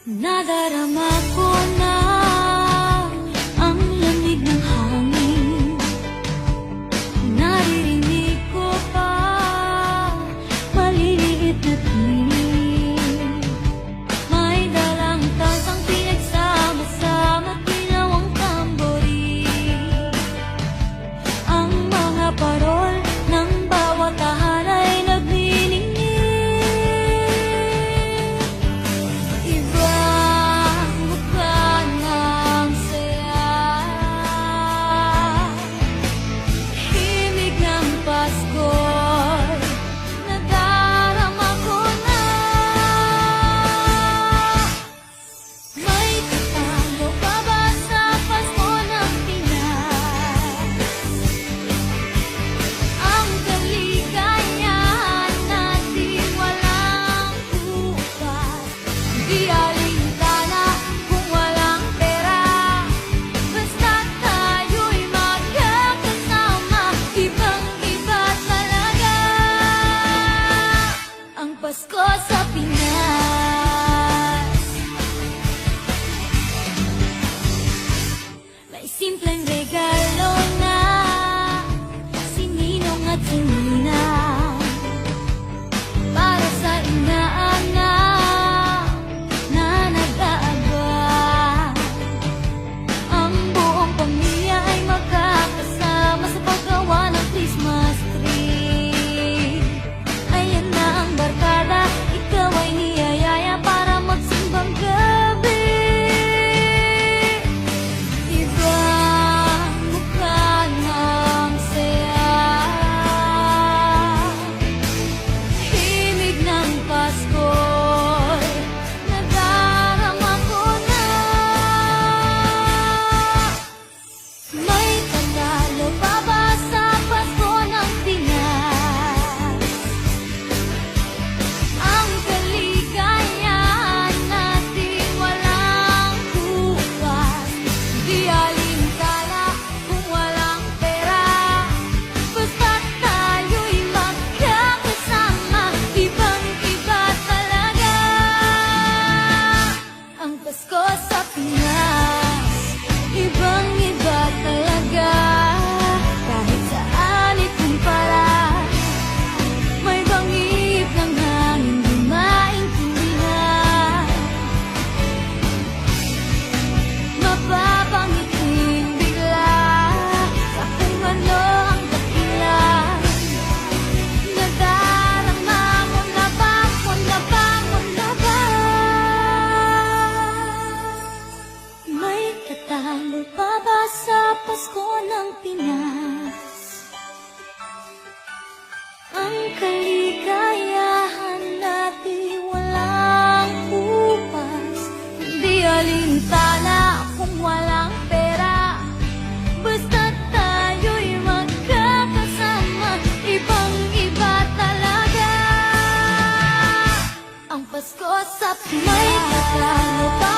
Nadarama ko na ang lamig ng hangin. Naririnig ko pa maliliit na tinig. May dalang tansang pinagsama-sama, tinawang tamborin. Ang mga parol ng bawat tahan ay nagniningning. Ibang mukha ng saya, himig ng Pasko'y nadarama ko na. May tatalo pa ba sa Pasko ng Pinas? Ang kaligayahan natin walang bukas. Di alintana kung walang pera, basta't tayo'y magkakasama. Ibang-iba talaga ang Pasko sa Pinas. May simpleng regalo na si Ninong at si Ninang para sa inaanak na nag-aabang. Ang buong pamilya ay magkakasama sa paggawa ng Christmas tree. Ayan na ang barkada, ikaw ay niyayaya para magsimbang gabi. Ibang mukha ng saya, himig ng Pasko'y nadarama ko na. May tatalo pa ba sa Pasko ng Pinas? Ang kaligayahan natin walang bukas. Di alintana kung walang pera, basta't tayo'y magkakasama. Ibang-iba talaga ang Pasko sa Pinas. Ibang-iba talaga, kahit saan ikumpara. May bangib ng hangin, di maintindihan. Mapapangiting bigla sa kung ano ang dahilan. Nadarama mo na ba, mo na ba, mo na ba? May tatalo pa ba sa Pasko ng Pinas? Ang kaligayahan natin walang bukas. Hindi alintana kung walang pera, basta't tayo'y magkakasama. Ibang-iba talaga ang Pasko sa Pinas. May tatalo pa